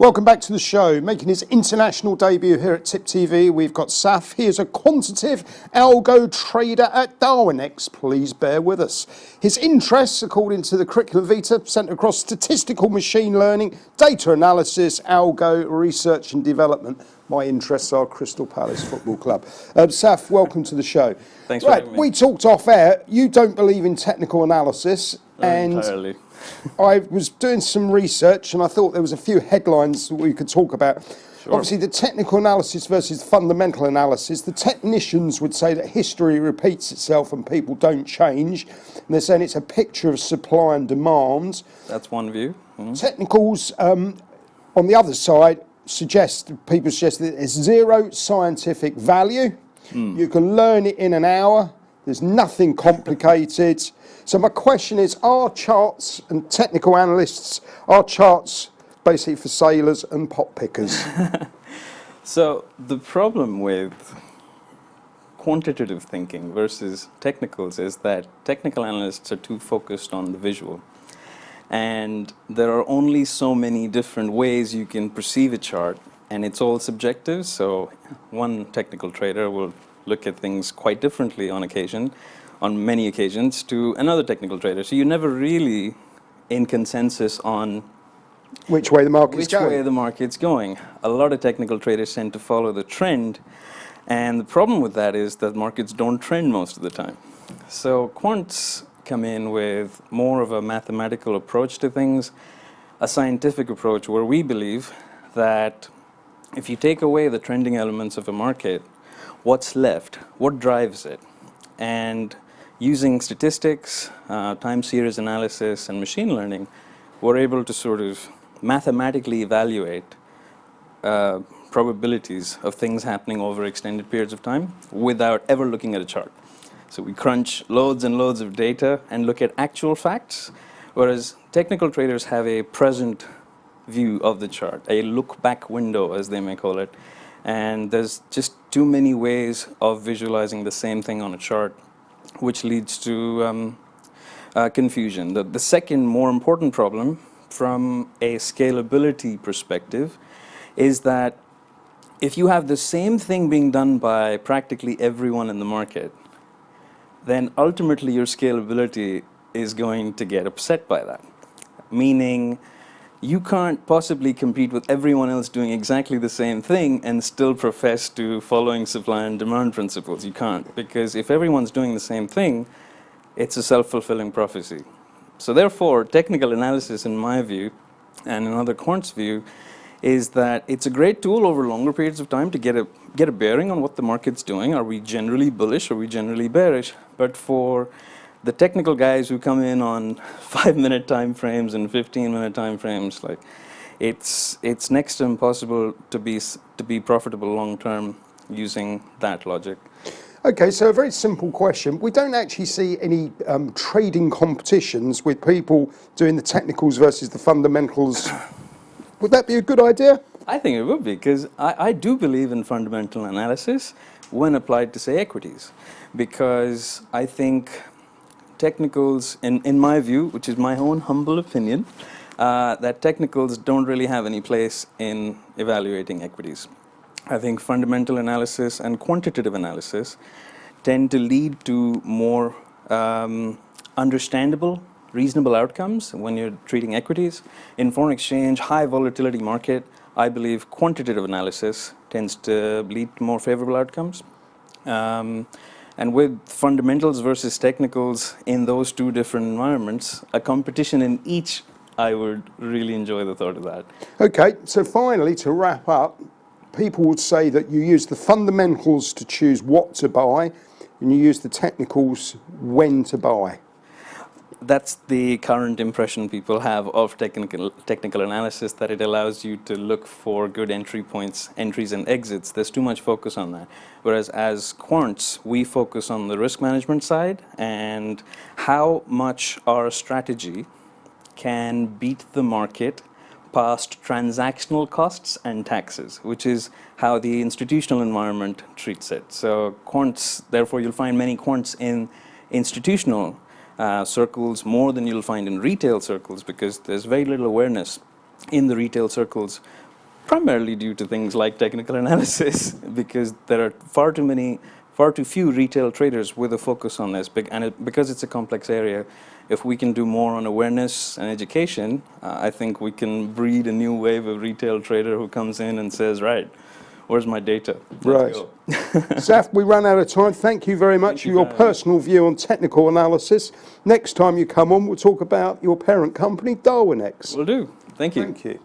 Welcome back to the show. Making his international debut here at Tip TV, we've got Saf. He is a quantitative algo trader at Darwinex. Please bear with us. His interests, according to the curriculum vitae, centre across statistical machine learning, data analysis, algo, research and development. My interests are Crystal Palace Football Club. Saf, welcome to the show. Thanks for having me. We talked off air. You don't believe in technical analysis. Entirely. I was doing some research and I thought there was a few headlines that we could talk about. Sure. Obviously, the technical analysis versus fundamental analysis. The technicians would say that history repeats itself and people don't change. And they're saying it's a picture of supply and demand. That's one view. Mm-hmm. Technicals, on the other side, people suggest that there's zero scientific value. You can learn it in an hour. There's nothing complicated. So my question is, are charts and technical analysts, are charts basically for sailors and pot pickers? So the problem with quantitative thinking versus technicals is that technical analysts are too focused on the visual. And there are only so many different ways you can perceive a chart, and it's all subjective. So one technical trader will look at things quite differently on many occasions to another technical trader. So you're never really in consensus on which way the market's going. A lot of technical traders tend to follow the trend, and the problem with that is that markets don't trend most of the time. So quants come in with more of a mathematical approach to things, a scientific approach where we believe that if you take away the trending elements of a market, what's left? What drives it? And using statistics, time series analysis, and machine learning, we're able to sort of mathematically evaluate probabilities of things happening over extended periods of time without ever looking at a chart. So we crunch loads and loads of data and look at actual facts, whereas technical traders have a present view of the chart, a look-back window, as they may call it. And there's just too many ways of visualizing the same thing on a chart, which leads to confusion. The second more important problem from a scalability perspective is that if you have the same thing being done by practically everyone in the market, then ultimately your scalability is going to get upset by that. Meaning, you can't possibly compete with everyone else doing exactly the same thing and still profess to following supply and demand principles. You can't, because if everyone's doing the same thing, it's a self-fulfilling prophecy. So therefore, technical analysis, in my view, and in other quants' view, is that it's a great tool over longer periods of time to get a bearing on what the market's doing. Are we generally bullish? Are we generally bearish? But for the technical guys who come in on 5-minute time frames and 15-minute time frames, like it's next to impossible to be profitable long term using that logic. Okay, so a very simple question. We don't actually see any trading competitions with people doing the technicals versus the fundamentals. Would that be a good idea? I think it would be, because I do believe in fundamental analysis when applied to, say, equities, because I think technicals, in my view, which is my own humble opinion, that technicals don't really have any place in evaluating equities. I think fundamental analysis and quantitative analysis tend to lead to more understandable, reasonable outcomes when you're treating equities. In foreign exchange, high volatility market, I believe quantitative analysis tends to lead to more favorable outcomes. And with fundamentals versus technicals in those two different environments, a competition in each, I would really enjoy the thought of that. Okay, so finally, to wrap up, people would say that you use the fundamentals to choose what to buy, and you use the technicals when to buy. That's the current impression people have of technical analysis, that it allows you to look for good entry points, entries and exits. There's too much focus on that. Whereas as quants, we focus on the risk management side and how much our strategy can beat the market past transactional costs and taxes, which is how the institutional environment treats it. So quants, therefore you'll find many quants in institutional circles more than you'll find in retail circles, because there's very little awareness in the retail circles primarily due to things like technical analysis, because there are far too few retail traders with a focus on this, because it's a complex area. If we can do more on awareness and education, I think we can breed a new wave of retail trader who comes in and says, right, where's my data? Let's go. Saf, we ran out of time. Thank you very much for your personal view on technical analysis. Next time you come on, we'll talk about your parent company, Darwinex. Will do. Thank you. Thank you.